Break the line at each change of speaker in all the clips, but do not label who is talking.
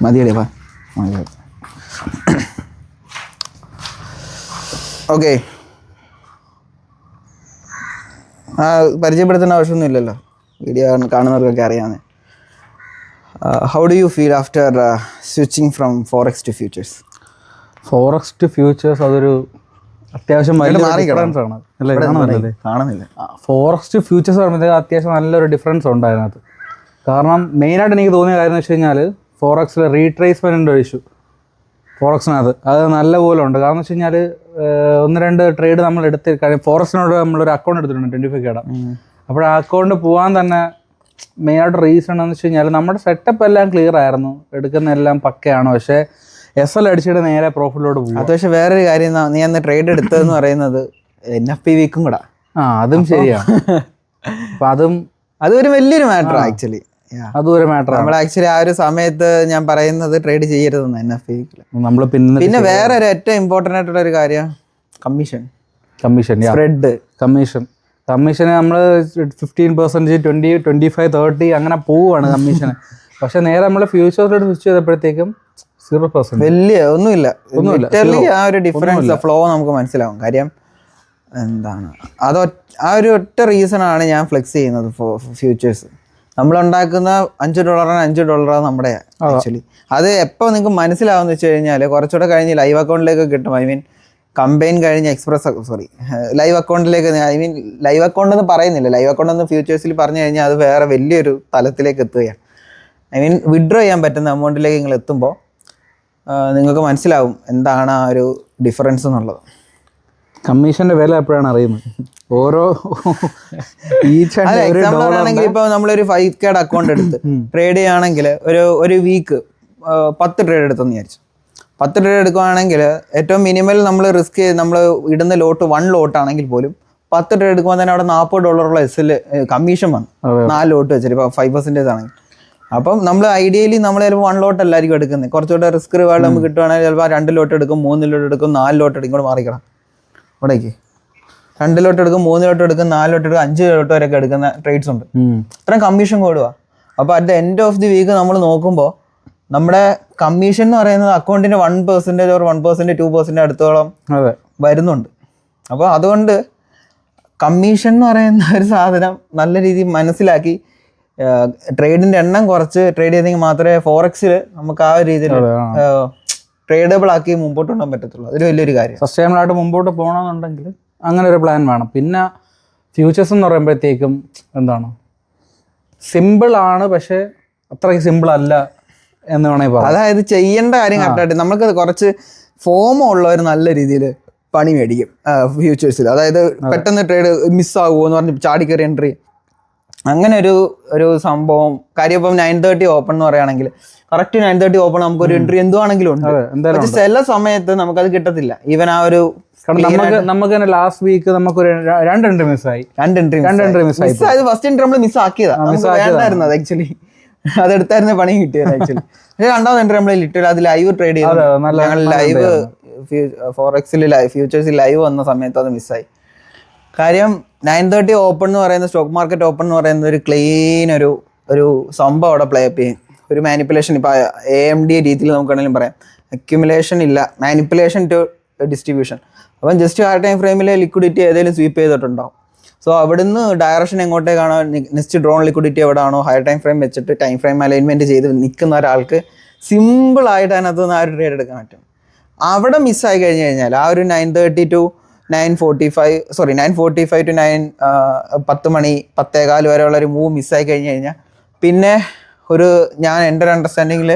മതിയടേ വാ. ഓക്കെ, പരിചയപ്പെടുത്തേണ്ട ആവശ്യമൊന്നും ഇല്ലല്ലോ, വീഡിയോ കാണുന്നവർക്കൊക്കെ അറിയാവുന്നേ. How do you feel after switching from forex to futures?
Forex to futures അതൊരു അത്യാവശ്യം വലിയ ഡിഫറൻസ് ആണ് അല്ലേ?
കാണുന്നില്ല.
ഫോറക്സ് ടു ഫ്യൂച്ചേഴ്സ് പറയുമ്പോഴത്തേക്ക് അത്യാവശ്യം നല്ലൊരു ഡിഫറൻസ് ഉണ്ട് അതിനകത്ത്. കാരണം മെയിനായിട്ട് എനിക്ക് തോന്നിയ കാര്യം എന്ന് വെച്ച് കഴിഞ്ഞാൽ ഫോറക്സിൽ റീട്രേസ്മെൻറ്റിൻ്റെ ഒരു ഇഷ്യൂ ഫോറക്സിനകത്ത് അത് നല്ലപോലെ ഉണ്ട്. കാരണം എന്ന് വെച്ച് കഴിഞ്ഞാൽ 1-2 ട്രേഡ് നമ്മൾ എടുത്ത് കാര്യം ഫോറക്സിനോട് നമ്മളൊരു അക്കൗണ്ട് എടുത്തിട്ടുണ്ട് 25K. അപ്പോൾ ആ അക്കൗണ്ട് പോകാൻ തന്നെ മെയിനായിട്ട് റീസൺ എന്ന് വെച്ച് കഴിഞ്ഞാൽ നമ്മുടെ സെറ്റപ്പ് എല്ലാം ക്ലിയർ ആയിരുന്നു, എടുക്കുന്ന എല്ലാം പക്കയാണ്. പക്ഷേ SL അടിച്ചിട്ട് നേരെ പ്രോഫിറ്റിലോട്ട് പോകും.
അത് പക്ഷേ വേറൊരു കാര്യം, നീ അന്ന് ട്രേഡ് എടുത്തതെന്ന് പറയുന്നത് NFP വീക്കും കൂടെ.
അതും ശരിയാണ്. അപ്പം
അതൊരു വലിയൊരു മാറ്റർ ആക്ച്വലി.
അതും ഒരു മാറ്റർ.
നമ്മൾ ആക്ച്വലി ആ ഒരു സമയത്ത് ഞാൻ പറയുന്നത് ട്രേഡ് ചെയ്യരുതെന്ന് NFP വീക്കിൽ.
നമ്മൾ
പിന്നെ വേറെ ഒരു ഏറ്റവും ഇമ്പോർട്ടൻ്റ് ആയിട്ടുള്ള ഒരു കാര്യം കമ്മീഷൻ. സ്പ്രെഡ്
കമ്മീഷന് നമ്മൾ 15%, 20, 25, 30 അങ്ങനെ പോവുകയാണ് കമ്മീഷന്. പക്ഷെ നേരെ നമ്മൾ ഫ്യൂച്ചേഴ്സിലോട്ട് സ്വിച്ച് ചെയ്തപ്പോഴത്തേക്കും 0%.
വലിയ ഒന്നുമില്ല. ആ ഒരു ഡിഫറൻസ് ഫ്ലോ നമുക്ക് മനസ്സിലാവും. കാര്യം എന്താണ് ആ ഒരു ഒറ്റ റീസണാണ് ഞാൻ ഫ്ലെക്സ് ചെയ്യുന്നത് ഫ്യൂച്ചേഴ്സ്. നമ്മളുണ്ടാക്കുന്ന $5 നമ്മുടെ ആക്ച്വലി. അത് എപ്പോൾ നിങ്ങൾക്ക് മനസ്സിലാവുമെന്ന് വെച്ച് കഴിഞ്ഞാൽ കുറച്ചുകൂടെ കഴിഞ്ഞ് ലൈവ് അക്കൗണ്ടിലേക്ക് കിട്ടും. ഐ മീൻ കമ്പൈൻ കഴിഞ്ഞ് ലൈവ് അക്കൗണ്ടിലേക്ക്, ലൈവ് അക്കൗണ്ട് എന്ന് പറയുന്നില്ല, ലൈവ് അക്കൗണ്ട് എന്ന് ഫ്യൂച്ചേഴ്സിൽ പറഞ്ഞു കഴിഞ്ഞാൽ അത് വേറെ വലിയൊരു തലത്തിലേക്ക് എത്തുകയാണ്. വിഡ്രോ ചെയ്യാൻ പറ്റുന്ന എമൗണ്ടിലേക്ക് നിങ്ങൾ എത്തുമ്പോൾ നിങ്ങൾക്ക് മനസ്സിലാവും എന്താണ് ആ ഒരു ഡിഫറൻസ് എന്നുള്ളത്.
കമ്മീഷന്റെ വില എപ്പോഴാണ് അറിയുന്നത്? ഓരോ
എക്സാമ്പിൾ പറയുകയാണെങ്കിൽ ഇപ്പോൾ നമ്മളൊരു 5K അക്കൗണ്ട് എടുത്ത് ട്രേഡ് ചെയ്യുകയാണെങ്കിൽ ഒരു വീക്ക് 10 ട്രേഡ് എടുത്തെന്ന് വിചാരിച്ചു. 10 ട്രേഡ് എടുക്കുകയാണെങ്കിൽ ഏറ്റവും മിനിമൽ നമ്മൾ റിസ്ക് ചെയ്ത് നമ്മൾ ഇടുന്ന ലോട്ട് 1 ലോട്ടാണെങ്കിൽ പോലും 10 ട്രേഡ് എടുക്കുമ്പോൾ തന്നെ അവിടെ $40 SL കമ്മീഷൻ വന്നു. 4 ലോട്ട് വെച്ചിട്ട് ഇപ്പോൾ 5% ആണെങ്കിൽ. അപ്പം നമ്മൾ ഐഡിയലി നമ്മൾ ചിലപ്പോൾ 1 ലോട്ട് അല്ലായിരിക്കും എടുക്കുന്നത്. കുറച്ചുകൂടെ റിസ്ക് റിവാർഡ് നമുക്ക് കിട്ടുവാണെങ്കിൽ ചിലപ്പോൾ 2 ലോട്ട് എടുക്കും, 3 ലോട്ട് എടുക്കും, 4 ലോട്ട് എടുക്കും. ഇങ്ങോട്ട് മാറിക്കണം ഇവിടേക്ക്. 2 ലോട്ട് എടുക്കും, 3 ലോട്ട് എടുക്കും, 4 ലോട്ട് എടുക്കും, 5 ലോട്ട് വരെയൊക്കെ എടുക്കുന്ന ട്രേഡ്സ് ഉണ്ട്. ഇത്രയും കമ്മീഷൻ കൂടുക. അപ്പോൾ at the end of the week നമ്മൾ നോക്കുമ്പോൾ നമ്മുടെ കമ്മീഷൻ എന്ന് പറയുന്നത് അക്കൗണ്ടിൻ്റെ 1% or 1%, 2% അടുത്തോളം വരുന്നുണ്ട്. അപ്പോൾ അതുകൊണ്ട് കമ്മീഷൻ എന്ന് പറയുന്ന ഒരു സാധനം നല്ല രീതിയിൽ മനസ്സിലാക്കി ട്രേഡിൻ്റെ എണ്ണം കുറച്ച് ട്രേഡ് ചെയ്തെങ്കിൽ മാത്രമേ ഫോറക്സിൽ നമുക്ക് ആ ഒരു രീതിയിൽ ട്രേഡബിൾ ആക്കി മുമ്പോട്ട് കൊണ്ടുപോകാൻ പറ്റത്തുള്ളൂ. അതൊരു വലിയൊരു കാര്യം.
സസ്റ്റൈനബിളായിട്ട് മുമ്പോട്ട് പോകണമെന്നുണ്ടെങ്കിൽ അങ്ങനെ ഒരു പ്ലാൻ വേണം. പിന്നെ ഫ്യൂച്ചേഴ്സ് എന്ന് പറയുമ്പോഴത്തേക്കും എന്താണ്, സിമ്പിളാണ് പക്ഷേ അത്രയ്ക്ക് സിമ്പിൾ അല്ല എന്ന് വേണമെങ്കിൽ പറയാം.
അതായത് ചെയ്യേണ്ട കാര്യം കറക്റ്റായിട്ട് നമുക്ക് കുറച്ച് ഫോം ഉള്ളവർ നല്ല രീതിയിൽ പണി മേടിക്കും ഫ്യൂച്ചേഴ്സിൽ. അതായത് പെട്ടെന്ന് ട്രേഡ് മിസ്സാകുമോ എന്ന് പറഞ്ഞ് ചാടിക്കറി എൻട്രി, അങ്ങനെ ഒരു സംഭവം. കാര്യം ഇപ്പം 9:30 ഓപ്പൺ എന്ന് പറയുകയാണെങ്കിൽ കറക്റ്റ് 9:30 ഓപ്പൺ നമുക്കൊരു എൻട്രി എന്തുവാണെങ്കിലും ഉണ്ട്. പക്ഷെ ചില സമയത്ത് നമുക്കത് കിട്ടത്തില്ല. ഈവൻ ആ ഒരു
നമുക്ക് തന്നെ ലാസ്റ്റ് വീക്ക് നമുക്കൊരു 2 എൻട്രി മിസ്സായി.
ഫസ്റ്റ് എൻട്രി നമ്മൾ മിസ്സാക്കിയതായിരുന്നു അത് ആക്ച്വലി. അതെടുത്തായിരുന്നു പണി കിട്ടിയത് ആക്ച്വലി. പക്ഷേ 2ാമത് എൻട്രി നമ്മൾ ലിറ്ററലി അത് ലൈവ് ട്രേഡ് ചെയ്തു. ലൈവ് ഫോറക്സിൽ ഫ്യൂച്ചേഴ്സിൽ ലൈവ് വന്ന സമയത്ത് അത് മിസ്സായി. കാര്യം 9:30 ഓപ്പൺ എന്ന് പറയുന്ന സ്റ്റോക്ക് മാർക്കറ്റ് ഓപ്പൺ എന്ന് പറയുന്നത് ഒരു ക്ലീൻ ഒരു സംഭവം അവിടെ പ്ലേ അപ്പ് ചെയ്യും. ഒരു മാനിപ്പുലേഷൻ, ഇപ്പോൾ AMD രീതിയിൽ നമുക്ക് വേണമെങ്കിലും പറയാം. അക്യുമുലേഷൻ ഇല്ല, മാനിപ്പുലേഷൻ ടു ഡിസ്ട്രിബ്യൂഷൻ. അപ്പം ജസ്റ്റ് ആ ടൈം ഫ്രെയിമിൽ ലിക്വിഡിറ്റി ഏതെങ്കിലും സ്വീപ്പ് ചെയ്തിട്ടുണ്ടാവും. സോ അവിടുന്ന് ഡയറക്ഷൻ എങ്ങോട്ടേക്കാണോ, നെക്സ്റ്റ് ഡ്രോൺ ലിക്വിഡിറ്റി എവിടെയാണോ ഹയർ ടൈം ഫ്രെയിം വെച്ചിട്ട് ടൈം ഫ്രെയിം അലൈൻമെൻറ്റ് ചെയ്ത് നിൽക്കുന്ന ഒരാൾക്ക് സിമ്പിളായിട്ട് അതിനകത്ത് നിന്ന് ആ ഒരു ട്രേഡ് എടുക്കാൻ പറ്റും. അവിടെ മിസ്സായി കഴിഞ്ഞ് കഴിഞ്ഞാൽ ആ ഒരു 9:30 to 9:45 to 10 മണി 10:15 വരെയുള്ള ഒരു മൂവ് മിസ്സായി കഴിഞ്ഞ് കഴിഞ്ഞാൽ പിന്നെ ഞാൻ എൻ്റെ ഒരു അണ്ടർസ്റ്റാൻഡിങ്ങിൽ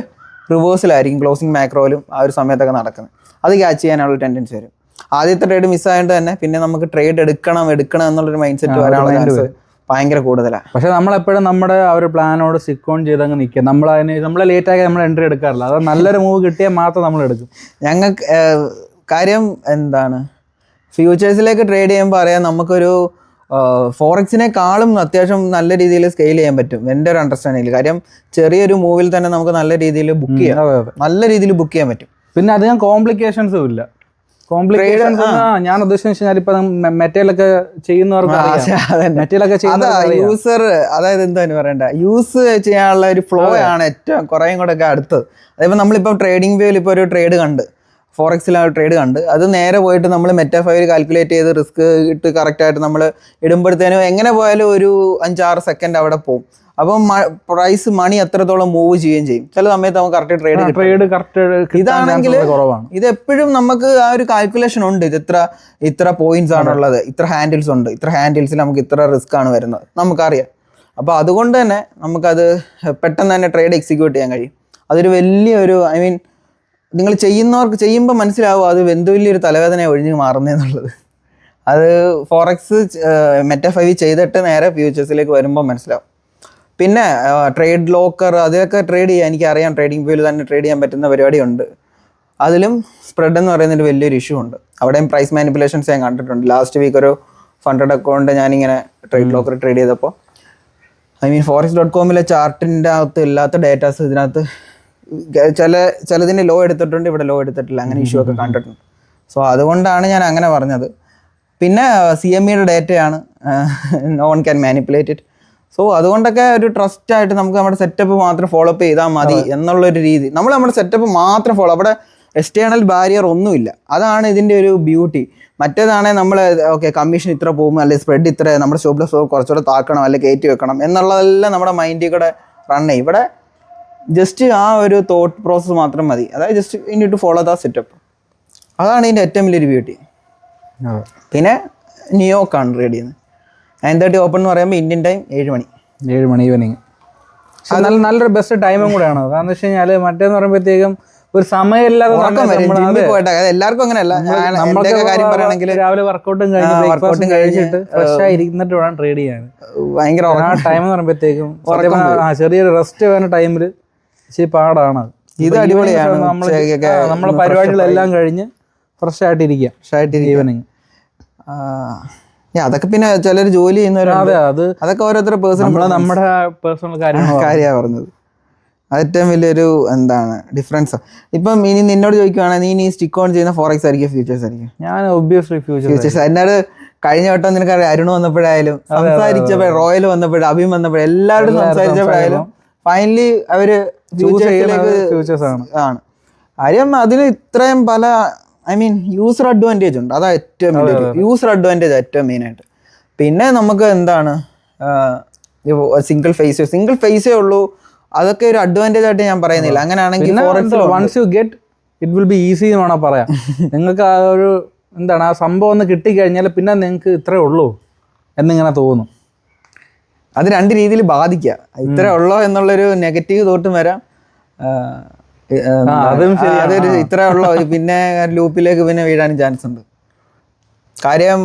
റിവേഴ്സിലായിരിക്കും ക്ലോസിങ് മാക്രോയിലും ആ ഒരു സമയത്തൊക്കെ നടക്കുന്നത്. അത് ക്യാച്ച് ചെയ്യാനുള്ള ടെൻഡൻസി വരും. ആദ്യത്തെ ട്രേഡ് മിസ്സായതുകൊണ്ട് തന്നെ പിന്നെ നമുക്ക് ട്രേഡ് എടുക്കണം എന്നുള്ളൊരു മൈൻഡ് സെറ്റ് വരാനുള്ള ചാൻസ് ഭയങ്കര കൂടുതലാണ്.
പക്ഷെ നമ്മളെപ്പോഴും നമ്മുടെ ആ ഒരു പ്ലാനോട് സ്റ്റിക്ക് ഓൺ ചെയ്തങ്ങ് നിൽക്കുക. നമ്മളെ ലേറ്റാക്കി നമ്മൾ എൻട്രി എടുക്കാറില്ല. അത് നല്ലൊരു മൂവ് കിട്ടിയാൽ മാത്രം നമ്മൾ എടുക്കും.
ഞങ്ങൾക്ക് കാര്യം എന്താണ്, ഫ്യൂച്ചേഴ്സിലേക്ക് ട്രേഡ് ചെയ്യുമ്പോൾ അറിയാം നമുക്കൊരു ഫോറക്സിനെക്കാളും അത്യാവശ്യം നല്ല രീതിയിൽ സ്കെയിൽ ചെയ്യാൻ പറ്റും എൻ്റെ ഒരു അണ്ടർസ്റ്റാൻഡിങ്ങിൽ. കാര്യം ചെറിയൊരു മൂവിൽ തന്നെ നമുക്ക് നല്ല രീതിയിൽ ബുക്ക് ചെയ്യാൻ പറ്റും.
പിന്നെ അധികം കോംപ്ലിക്കേഷൻസും ഇല്ല. കോംപ്ലിക്കേഷൻസ് ഞാൻ ഉദ്ദേശിച്ചാൽ ഇപ്പൊ മെറ്റയിലൊക്കെ ചെയ്യുന്നവർക്ക് മെറ്റയിലൊക്കെ
യൂസർ, അതായത് എന്താണ് പറയണ്ട, യൂസ് ചെയ്യാനുള്ള ഒരു ഫ്ലോ ആണ് ഏറ്റവും കുറേയും കൂടെ ഒക്കെ അടുത്തത്. അതായത് നമ്മളിപ്പോൾ ട്രേഡിംഗ് വ്യൂവിൽ ഇപ്പോൾ ഒരു ട്രേഡ് കണ്ട്, ഫോറക്സിൽ ആ ട്രേഡ് കണ്ട്, അത് നേരെ പോയിട്ട് നമ്മൾ മെറ്റാഫൈൽ കാൽക്കുലേറ്റ് ചെയ്ത് റിസ്ക് ഇട്ട് കറക്റ്റായിട്ട് നമ്മൾ ഇടുമ്പോഴത്തേനും എങ്ങനെ പോയാലും ഒരു 5-6 സെക്കൻഡ് അവിടെ പോകും. അപ്പം പ്രൈസ് മണി എത്രത്തോളം മൂവ് ചെയ്യുകയും ചെയ്യും. ചില സമയത്ത് നമുക്ക് കറക്റ്റ് ഇതാണെങ്കിൽ ഇത് എപ്പോഴും നമുക്ക് ആ ഒരു കാൽക്കുലേഷൻ ഉണ്ട്. ഇത് ഇത്ര പോയിന്റ്സ് ആണുള്ളത്, ഇത്ര ഹാൻഡിൽസ് ഉണ്ട്, ഇത്ര ഹാൻഡിൽസിൽ നമുക്ക് ഇത്ര റിസ്ക് ആണ് വരുന്നത് നമുക്കറിയാം. അപ്പോൾ അതുകൊണ്ട് തന്നെ നമുക്കത് പെട്ടെന്ന് തന്നെ ട്രേഡ് എക്സിക്യൂട്ട് ചെയ്യാൻ കഴിയും. അതൊരു വലിയൊരു നിങ്ങൾ ചെയ്യുമ്പോൾ മനസ്സിലാവും അത് എന്ത് വലിയൊരു തലവേദന ഒഴിഞ്ഞ് മാറുന്നതെന്നുള്ളത്. അത് ഫോറക്സ് മെറ്റാഫൈവ് ചെയ്തിട്ട് നേരെ ഫ്യൂച്ചേഴ്സിലേക്ക് വരുമ്പോൾ മനസ്സിലാവും. പിന്നെ ട്രേഡ് ലോക്കർ അതൊക്കെ ട്രേഡ് ചെയ്യാൻ എനിക്കറിയാം. ട്രേഡിംഗ് വ്യൂവിൽ തന്നെ ട്രേഡ് ചെയ്യാൻ പറ്റുന്ന പരിപാടിയുണ്ട്. അതിലും സ്പ്രെഡ് എന്ന് പറയുന്നൊരു വലിയൊരു ഇഷ്യൂ ഉണ്ട്. അവിടെയും പ്രൈസ് മാനിപ്പുലേഷൻസ് ഞാൻ കണ്ടിട്ടുണ്ട്. ലാസ്റ്റ് വീക്ക് ഒരു ഫണ്ടഡ് അക്കൗണ്ട് ഞാനിങ്ങനെ ട്രേഡ് ലോക്കർ ട്രേഡ് ചെയ്തപ്പോൾ forex.comലെ ചാർട്ടിൻ്റെ അകത്ത് ഇല്ലാത്ത ഡേറ്റാസ് ഇതിനകത്ത് ചിലതിന് ലോ എടുത്തിട്ടുണ്ട്, ഇവിടെ ലോ എടുത്തിട്ടില്ല, അങ്ങനെ ഇഷ്യൂ ഒക്കെ കണ്ടിട്ടുണ്ട്. സോ അതുകൊണ്ടാണ് ഞാൻ അങ്ങനെ പറഞ്ഞത്. പിന്നെ CMEയുടെ ഡേറ്റയാണ്, no one can manipulate it. So അതുകൊണ്ടൊക്കെ ഒരു ട്രസ്റ്റ് ആയിട്ട് നമുക്ക് നമ്മുടെ സെറ്റപ്പ് മാത്രം ഫോളോ അപ്പ് ചെയ്താൽ മതി എന്നുള്ളൊരു രീതി. നമ്മുടെ സെറ്റപ്പ് മാത്രം ഫോളോ, അവിടെ എക്സ്റ്റേണൽ ബാരിയർ ഒന്നുമില്ല. അതാണ് ഇതിൻ്റെ ഒരു ബ്യൂട്ടി. മറ്റേതാണെങ്കിൽ നമ്മൾ ഓക്കെ കമ്മീഷൻ ഇത്ര പോകും, അല്ലെങ്കിൽ സ്പ്രെഡ് ഇത്ര, നമ്മുടെ സ്റ്റോപ്പ് ലോസ് കുറച്ചുകൂടെ താക്കണം, അല്ലെങ്കിൽ കയറ്റി വെക്കണം എന്നുള്ളതെല്ലാം നമ്മുടെ മൈൻഡിൽ കൂടെ റൺ ചെയ്യും. ഇവിടെ ജസ്റ്റ് ആ ഒരു തോട്ട് പ്രോസസ്സ് മാത്രം മതി. അതായത് just you need to follow the setup. അതാണ് ഇതിൻ്റെ ഏറ്റവും വലിയൊരു ബ്യൂട്ടി. പിന്നെ ന്യൂയോർക്കാണ് ട്രേഡ് ചെയ്യുന്നത്. 9:30 ഓപ്പൺ എന്ന് പറയുമ്പോൾ ഇന്ത്യൻ ടൈം 7 മണി
ഈവനിങ്. നല്ലൊരു ബെസ്റ്റ് ടൈമും കൂടെയാണ്. കാരണം വെച്ച് കഴിഞ്ഞാൽ മറ്റേന്ന് പറയുമ്പോഴത്തേക്കും ഒരു സമയമില്ലാതെ
എല്ലാവർക്കും അങ്ങനെയല്ല. കാര്യം പറയുകയാണെങ്കിൽ
രാവിലെ വർക്കൗട്ടും കഴിച്ചിട്ട് ഫ്രഷ് ആയി ഇരുന്നിട്ട് വേണം ട്രേഡ് ചെയ്യാൻ.
ഭയങ്കര
ആ ടൈം എന്ന് പറയുമ്പോഴത്തേക്കും ചെറിയൊരു റെസ്റ്റ് വേണ്ട ടൈമിൽ ഇച്ചിരി പാടാണ്.
ഇത് അടിപൊളിയാണ്.
നമ്മളെ പരിപാടികളെല്ലാം കഴിഞ്ഞ് ഫ്രഷ് ആയിട്ടിരിക്കുക ഈവനിങ്.
അതൊക്കെ പിന്നെ ചിലർ ജോലി ചെയ്യുന്നവരാണ്. അതൊക്കെ ഓരോരുത്തരുടെ
നമ്മുടെ പേഴ്സണൽ
കാര്യമാണ് പറഞ്ഞത്. അത് ഏറ്റവും വലിയൊരു ഡിഫറൻസ്. ഇപ്പം ഇനി നിന്നോട് ചോദിക്കുവാണെങ്കിൽ നീ സ്റ്റിക്ക് ഓൺ ചെയ്യുന്ന ഫോറക്സ് ആയിരിക്കും ഫ്യൂച്ചേഴ്സ് ആയിരിക്കും?
ഞാൻ ഒബ്വിയസ്ലി ഫ്യൂച്ചേഴ്സ്.
എന്നോട് കഴിഞ്ഞ വട്ടം നിനക്കറിയാം, അരുൺ വന്നപ്പോഴായാലും സംസാരിച്ചപ്പോൾ, റോയൽ വന്നപ്പോഴും, അഭിം വന്നപ്പോഴും എല്ലാവരും സംസാരിച്ചപ്പോഴായാലും ഫൈനലി അവര് ഫ്യൂച്ചേഴ്സ് ആണ്. കാര്യം അതിന് ഇത്രയും പല യൂസർ അഡ്വാൻറ്റേജ് ഉണ്ട്. അതാ ഏറ്റവും വലിയ യൂസർ അഡ്വാൻറ്റേജ് ഏറ്റവും മെയിനായിട്ട്. പിന്നെ നമുക്ക് സിംഗിൾ ഫേസേ ഉള്ളൂ. അതൊക്കെ ഒരു അഡ്വാൻറ്റേജ് ആയിട്ട് ഞാൻ പറയുന്നില്ല. അങ്ങനെയാണെങ്കിൽ
once you get it will be easy എന്ന് വേണം പറയാം. നിങ്ങൾക്ക് ആ ഒരു ആ സംഭവം ഒന്ന് കിട്ടിക്കഴിഞ്ഞാൽ പിന്നെ നിങ്ങൾക്ക് ഇത്രേ ഉള്ളൂ എന്നിങ്ങനെ തോന്നും.
അത് രണ്ട് രീതിയിൽ ബാധിക്കുക. ഇത്രേ ഉള്ളോ എന്നുള്ളൊരു നെഗറ്റീവ് തോട്ടും വരാം. അതൊരു ഇത്രേ ഉള്ളോ പിന്നെ ലൂപ്പിലേക്ക് പിന്നെ വീഴാനും ചാൻസ് ഉണ്ട്. കാര്യം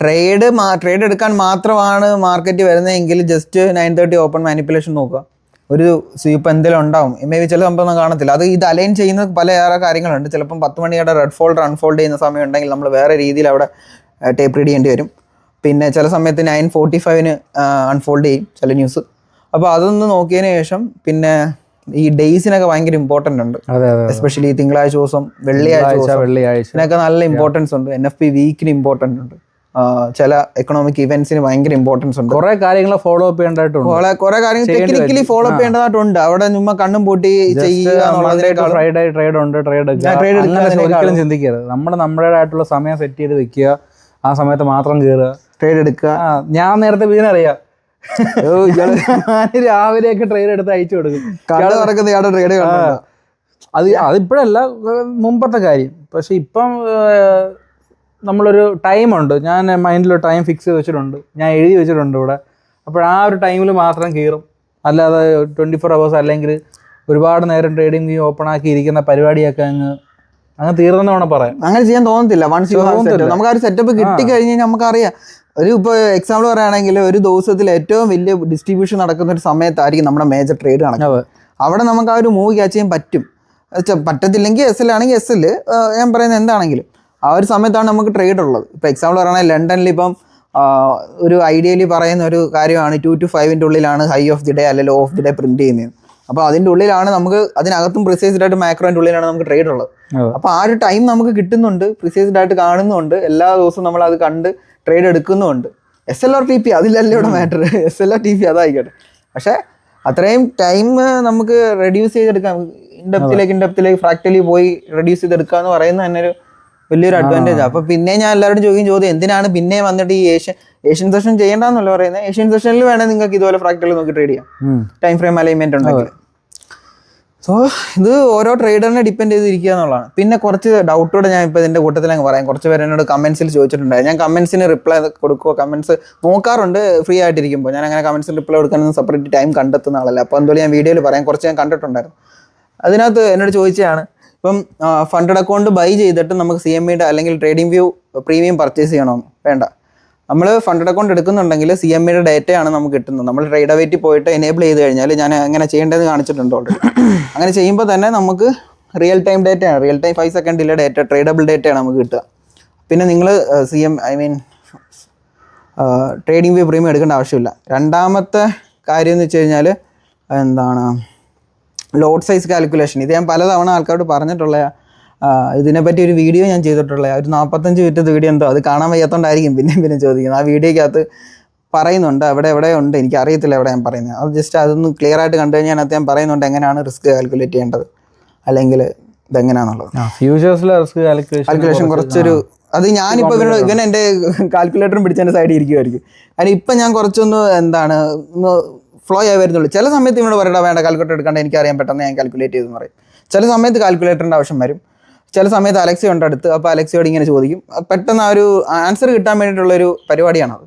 ട്രേഡ് എടുക്കാൻ മാത്രമാണ് മാർക്കറ്റ് വരുന്നതെങ്കിൽ ജസ്റ്റ് 9:30 ഓപ്പൺ മാനിപ്പുലേഷൻ നോക്കുക. ഒരു സ്വീപ്പ് എന്തെങ്കിലും ഉണ്ടാവും. മേ ബി ചില സംഭവം കാണത്തില്ല. അത് ഇത് അലൈൻ ചെയ്യുന്ന പലയേറെ കാര്യങ്ങളുണ്ട്. ചിലപ്പം 10 മണിയുടെ റെഡ് ഫോൾഡർ അൺഫോൾഡ് ചെയ്യുന്ന സമയം ഉണ്ടെങ്കിൽ നമ്മൾ വേറെ രീതിയിൽ അവിടെ ടേപ്പ് റീഡ് ചെയ്യേണ്ടി വരും. പിന്നെ ചില സമയത്ത് 9:45 അൺഫോൾഡ് ചെയ്യും ചില ന്യൂസ്. അപ്പോൾ അതൊന്ന് നോക്കിയതിന് ശേഷം പിന്നെ ഈ ഡേയ്സിനൊക്കെ ഭയങ്കര ഇമ്പോർട്ടൻ്റ് ഉണ്ട്. എസ്പെഷ്യലി തിങ്കളാഴ്ച ദിവസം, വെള്ളിയാഴ്ച ഇതിനൊക്കെ നല്ല ഇമ്പോർട്ടൻസ് ഉണ്ട്. NFP വീക്കിന് ഇമ്പോർട്ടൻ്റ് ഉണ്ട്. ചില എക്കണോമിക് ഇവന്റ്സിന് ഭയങ്കര ഇമ്പോർട്ടൻസ് ഉണ്ട്.
കുറെ കാര്യങ്ങൾ ഫോളോ അപ്പ് ചെയ്യേണ്ടതായിട്ടുണ്ട്.
കുറെ കാര്യങ്ങൾ ടെക്നിക്കലി ഫോളോ അപ്പ് ചെയ്യേണ്ടതായിട്ടുണ്ട്. അവിടെ ചുമ്മാ കണ്ണും പൂട്ടി
ഒരിക്കലും ചിന്തിക്കരുത്. നമ്മുടേതായിട്ടുള്ള സമയം സെറ്റ് ചെയ്ത് വെക്കുക, ആ സമയത്ത് മാത്രം കയറുക, ട്രേഡ് എടുക്കുക. ഞാൻ നേരത്തെ ഇതിനറിയാം, രാവിലെയൊക്കെ ട്രേഡ് എടുത്ത് അയച്ചു കൊടുക്കും. അതിപ്പോഴല്ല, മുമ്പത്തെ കാര്യം. പക്ഷെ ഇപ്പം നമ്മളൊരു ടൈമുണ്ട്. ഞാൻ മൈൻഡിലൊരു ടൈം ഫിക്സ് ചെയ്ത് വെച്ചിട്ടുണ്ട്, ഞാൻ എഴുതി വെച്ചിട്ടുണ്ട് ഇവിടെ. അപ്പോൾ ആ ഒരു ടൈമിൽ മാത്രം കയറും. അല്ലാതെ 24 hours അല്ലെങ്കിൽ ഒരുപാട് നേരം ട്രേഡിംഗ് ഓപ്പൺ ആക്കി ഇരിക്കുന്ന പരിപാടിയൊക്കെ അങ്ങ് തീർന്നെന്ന് വേണം പറയാം.
അങ്ങനെ ചെയ്യാൻ തോന്നത്തില്ല. നമുക്ക് ആ ഒരു സെറ്റപ്പ് കിട്ടിക്കഴിഞ്ഞാൽ നമുക്കറിയാം. ഇപ്പോൾ എക്സാമ്പിൾ പറയുകയാണെങ്കിൽ ഒരു ദിവസത്തിൽ ഏറ്റവും വലിയ ഡിസ്ട്രിബ്യൂഷൻ നടക്കുന്ന ഒരു സമയത്തായിരിക്കും നമ്മുടെ മേജർ ട്രേഡ് നടക്കുന്നത്. അവിടെ നമുക്ക് ആ ഒരു മൂവ് ക്യാച്ച് ചെയ്യാൻ പറ്റും. പറ്റത്തില്ലെങ്കിൽ SL ആണെങ്കിൽ SL, ഞാൻ പറയുന്നത് എന്താണെങ്കിലും ആ ഒരു സമയത്താണ് നമുക്ക് ട്രേഡ് ഉള്ളത്. ഇപ്പോൾ എക്സാമ്പിൾ പറയുകയാണെങ്കിൽ ലണ്ടനിൽ ഇപ്പം ഒരു ഐഡിയലി പറയുന്ന ഒരു കാര്യമാണ് 2 to 5 ഉള്ളിലാണ് ഹൈ ഓഫ് ദി ഡേ അല്ലെങ്കിൽ law of the day print ചെയ്യുന്നത്. അപ്പോൾ അതിൻ്റെ ഉള്ളിലാണ് നമുക്ക് അതിനകത്തും പ്രിസൈസ്ഡ് ആയിട്ട് മാക്രോൻ്റെ ഉള്ളിലാണ് നമുക്ക് ട്രേഡ് ഉള്ളത്. അപ്പോൾ ആ ഒരു ടൈം നമുക്ക് കിട്ടുന്നുണ്ട്, പ്രിസൈസ്ഡ് ആയിട്ട് കാണുന്നുണ്ട്, എല്ലാ ദിവസവും നമ്മൾ അത് കണ്ട് ട്രേഡ് എടുക്കുന്നുമുണ്ട്. SLR TP അതിലല്ലേ ഇവിടെ മാറ്റർ, SLR TP അതായിക്കോട്ടെ. പക്ഷേ അത്രയും ടൈം നമുക്ക് റെഡ്യൂസ് ചെയ്തെടുക്കാം, ഇൻഡെപ്തിലേക്ക് ഫ്രാക്ടലി പോയി റെഡ്യൂസ് ചെയ്തെടുക്കുക എന്ന് പറയുന്നത് തന്നെ ഒരു വലിയൊരു അഡ്വാൻറ്റേജ്. അപ്പോൾ പിന്നെ ഞാൻ എല്ലാവരോടും ചോദ്യം എന്തിനാണ് പിന്നെ വന്നിട്ട് ഈ ഏഷ്യൻ സെഷൻ ചെയ്യേണ്ടെന്നല്ല പറയുന്നത്. ഏഷ്യൻ സെഷനിൽ വേണേൽ നിങ്ങൾക്ക് ഇതുപോലെ ഫ്രാക്ടലി നോക്കി ട്രേഡ് ചെയ്യാം, ടൈം ഫ്രെയിം അലൈൻമെന്റ് ഉണ്ടെങ്കിൽ. സോ ഇത് ഓരോ ട്രേഡറിനെ ഡിപ്പെൻഡ് ചെയ്തിരിക്കുക എന്നുള്ളതാണ്. പിന്നെ കുറച്ച് ഡൗട്ടോടെ ഞാൻ ഇപ്പോൾ ഇതിൻ്റെ കൂട്ടത്തിൽ അങ്ങ് പറയാം. കുറച്ച് പേര് എന്നോട് കമൻസിൽ ചോദിച്ചിട്ടുണ്ടായി. ഞാൻ കമൻസിന് റിപ്ലൈ കൊടുക്കുക, കമൻസ് നോക്കാറുണ്ട് ഫ്രീ ആയിട്ടിരിക്കുമ്പോൾ. ഞാൻ അങ്ങനെ കമൻസിൽ റിപ്ലൈ കൊടുക്കാനൊന്നും സെപ്പറേറ്റ് ടൈം കണ്ടെത്തുന്ന ആളല്ല. അപ്പോൾ എന്തുകൊണ്ട് ഞാൻ വീഡിയോയിൽ പറയാം, കുറച്ച് ഞാൻ കണ്ടിട്ടുണ്ടായിരുന്നു. അതിനകത്ത് എന്നോട് ചോദിച്ചതാണ്, ഇപ്പം ഫണ്ടഡ് അക്കൗണ്ട് ബൈ ചെയ്തിട്ട് നമുക്ക് CMEയുടെ അല്ലെങ്കിൽ ട്രേഡിംഗ് വ്യൂ പ്രീമിയം പർച്ചേസ് ചെയ്യണമെന്ന് വേണ്ട. നമ്മൾ ഫണ്ടഡ് അക്കൗണ്ട് എടുക്കുന്നുണ്ടെങ്കിൽ CMEയുടെ ഡേറ്റയാണ് നമുക്ക് കിട്ടുന്നത്. നമ്മൾ ട്രേഡ് അവൈറ്റിൽ പോയിട്ട് എനേബിൾ ചെയ്ത് കഴിഞ്ഞാൽ ഞാൻ എങ്ങനെ ചെയ്യേണ്ടതെന്ന് കാണിച്ചിട്ടുണ്ട് ഓൾറെഡി. അങ്ങനെ ചെയ്യുമ്പോൾ തന്നെ നമുക്ക് റിയൽ ടൈം ഡേറ്റയാണ്, റിയൽ ടൈം 5 സെക്കൻഡിലെ ഡേറ്റ, ട്രേഡബിൾ ഡേറ്റയാണ് നമുക്ക് കിട്ടുക. പിന്നെ നിങ്ങൾ ട്രേഡിംഗ് വ്യൂ പ്രീമിയം എടുക്കേണ്ട ആവശ്യമില്ല. രണ്ടാമത്തെ കാര്യം എന്ന് വെച്ച് കഴിഞ്ഞാൽ എന്താണ്, ലോട്ട് സൈസ് കാൽക്കുലേഷൻ. ഇത് ഞാൻ പലതവണ ആൾക്കാരോട് പറഞ്ഞിട്ടുള്ള, ഇതിനെപ്പറ്റി ഒരു വീഡിയോ ഞാൻ ചെയ്തിട്ടുള്ള, ഒരു 45 മിനിറ്റ് വീഡിയോ എന്തോ, അത് കാണാൻ വയ്യാത്തതുകൊണ്ടായിരിക്കും പിന്നെ ചോദിക്കുന്നത്. ആ വീഡിയോക്കകത്ത് പറയുന്നുണ്ട്, എവിടെ ഉണ്ട് എനിക്കറിയത്തില്ല എവിടെ ഞാൻ പറയുന്നത്. അത് ജസ്റ്റ് അതൊന്ന് ക്ലിയർ ആയിട്ട് കണ്ടു കഴിഞ്ഞാൽ അതിനകത്ത് ഞാൻ പറയുന്നുണ്ട് എങ്ങനെയാണ് റിസ്ക് കാൽക്കുലേറ്റ് ചെയ്യേണ്ടത്, അല്ലെങ്കിൽ ഇതെങ്ങനെയാണുള്ളത്.
ഫ്യൂച്ചേഴ്സിലെ റിസ്ക്
കാൽക്കുലേഷൻ കുറച്ചൊരു, അത് ഞാനിപ്പോൾ ഇവൻ എൻ്റെ കാൽക്കുലേറ്ററും പിടിച്ച് എൻ്റെ സൈഡിൽ ഇരിക്കുമായിരിക്കും. അതിന് ഇപ്പം ഞാൻ കുറച്ചൊന്ന് ഒന്ന് ഫ്ലോ ആയി വരുന്നുള്ളൂ. ചില സമയത്ത് ഇവനോട് പറയണ്ട വേണ്ട കാൽക്കുലേറ്റർ എടുക്കാണ്ട് എനിക്കറിയാൻ പെട്ടെന്ന് ഞാൻ കാൽക്കുലേറ്റ് ചെയ്തെന്ന് പറയും. ചില സമയത്ത് കാൽക്കുലേറ്ററിൻ്റെ ആവശ്യം വരും. ചില സമയത്ത് അലക്സ ഉണ്ട് അടുത്ത്, അപ്പോൾ അലക്സയോട് ഇങ്ങനെ ചോദിക്കും. പെട്ടെന്ന് ആ ഒരു ആൻസർ കിട്ടാൻ വേണ്ടിയിട്ടുള്ളൊരു പരിപാടിയാണത്.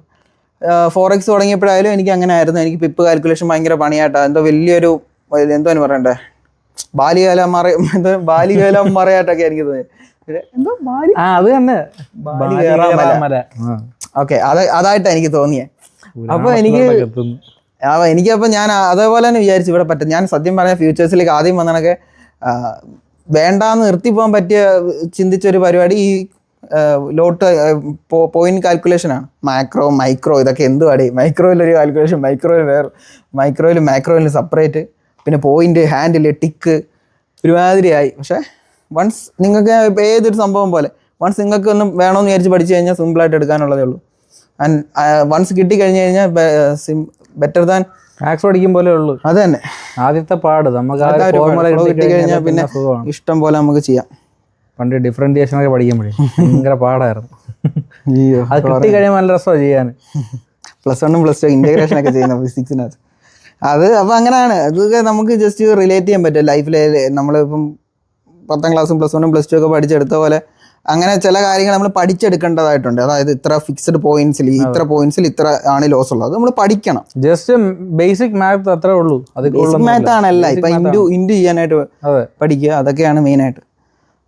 ഫോറക്സ് തുടങ്ങിയപ്പോഴായാലും എനിക്ക് അങ്ങനെ ആയിരുന്നു. എനിക്ക് പിപ്പ് കാൽക്കുലേഷൻ ഭയങ്കര പണിയായിട്ടാണ്, എന്തോ വലിയൊരു എന്തോ പറയണ്ടേ, ബാലികേലം മറയായിട്ടൊക്കെ എനിക്ക് തോന്നി. എന്തോ
അത് തന്നെ
ഓക്കെ, അതായിട്ടാണ് എനിക്ക് തോന്നിയത്. അപ്പോൾ എനിക്കപ്പോൾ ഞാൻ അതേപോലെ തന്നെ വിചാരിച്ചു ഇവിടെ പറ്റും. ഞാൻ സത്യം പറഞ്ഞ ഫ്യൂച്ചേഴ്സിലേക്ക് ആദ്യം വന്നതൊക്കെ വേണ്ടാന്ന് നിർത്തിപ്പോകാൻ പറ്റിയ ചിന്തിച്ചൊരു പരിപാടി ഈ ലോട്ട് പോയിന്റ് കാൽക്കുലേഷനാണ്. മാക്രോ മൈക്രോ ഇതൊക്കെ എന്തുവാടി, മൈക്രോയിലൊരു കാൽക്കുലേഷൻ, മാക്രോയിൽ സെപ്പറേറ്റ്, പിന്നെ പോയിന്റ്, ഹാൻഡിൽ, ടിക്ക്, ഒരുമാതിരിയായി. പക്ഷേ വൺസ് നിങ്ങൾക്ക് ഏതൊരു സംഭവം പോലെ വൺസ് നിങ്ങൾക്ക് ഒന്നും വേണമെന്ന് വിചാരിച്ച് പഠിച്ചു കഴിഞ്ഞാൽ സിമ്പിളായിട്ട് എടുക്കാനുള്ളതേ ഉള്ളൂ. ആൻഡ് വൺസ് കിട്ടിക്കഴിഞ്ഞ് കഴിഞ്ഞാൽ ബെറ്റർ ദാൻ
മാത്സ് പഠിക്കും പോലെ ഉള്ളൂ.
അത് തന്നെ
ആദ്യത്തെ പാട്. നമുക്ക്
കിട്ടിക്കഴിഞ്ഞാൽ പിന്നെ ഇഷ്ടം പോലെ നമുക്ക് ചെയ്യാം.
പണ്ട് ഡിഫറൻഷിയേഷൻ ഒക്കെ പഠിക്കുമ്പോഴേ ഭയങ്കര പാടായിരുന്നു. അത് കിട്ടി കഴിയുമ്പോൾ നല്ല രസമാണ് ചെയ്യാൻ.
+1 +2 ഇൻറ്റഗ്രേഷൻ ഒക്കെ ചെയ്യുന്ന ഫിസിക്സിനകത്ത് അത്. അപ്പോൾ അങ്ങനെയാണ്, അതൊക്കെ നമുക്ക് ജസ്റ്റ് റിലേറ്റ് ചെയ്യാൻ പറ്റും ലൈഫിൽ. നമ്മളിപ്പം 10ാം ക്ലാസ്സും +1 +2 ഒക്കെ പഠിച്ചെടുത്ത പോലെ അങ്ങനെ ചില കാര്യങ്ങൾ നമ്മൾ പഠിച്ചെടുക്കേണ്ടതായിട്ടുണ്ട്. അതായത് ഇത്ര ഫിക്സ്ഡ് പോയിന്റ്സിൽ ഇത്ര ആണ് ലോസ് ഉള്ളത്, നമ്മൾ പഠിക്കണം.
ജസ്റ്റ് ബേസിക് മാത്ത് അത്രേ ഉള്ളൂ.
മാത്ത് ആണല്ല, ഇപ്പം ഇൻറ്റു ചെയ്യാനായിട്ട് പഠിക്കുക, അതൊക്കെയാണ് മെയിനായിട്ട്.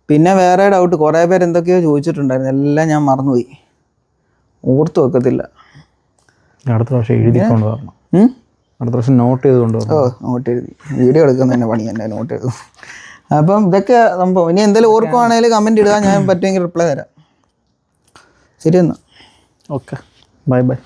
പിന്നെ വേറെ ഡൗട്ട് കുറേ പേര് എന്തൊക്കെയോ ചോദിച്ചിട്ടുണ്ടായിരുന്നു, എല്ലാം ഞാൻ മറന്നുപോയി, ഓർത്ത് വെക്കത്തില്ല.
അടുത്ത പ്രാവശ്യം എഴുതി കൊണ്ടുവരണം. അടുത്ത പ്രാവശ്യം നോട്ട് ചെയ്ത് കൊണ്ടുവരണം.
നോട്ട് എഴുതി വീഡിയോ എടുക്കുന്ന തന്നെ പണി തന്നെ, നോട്ട് എഴുതും. അപ്പം ഇതൊക്കെ സംഭവം. ഇനി എന്തെങ്കിലും ഓർക്കുവാണെങ്കിൽ കമൻറ്റ് ഇടുക, ഞാൻ പറ്റുമെങ്കിൽ റിപ്ലൈ തരാം. ശരി എന്നാൽ
ഓക്കെ, ബൈ.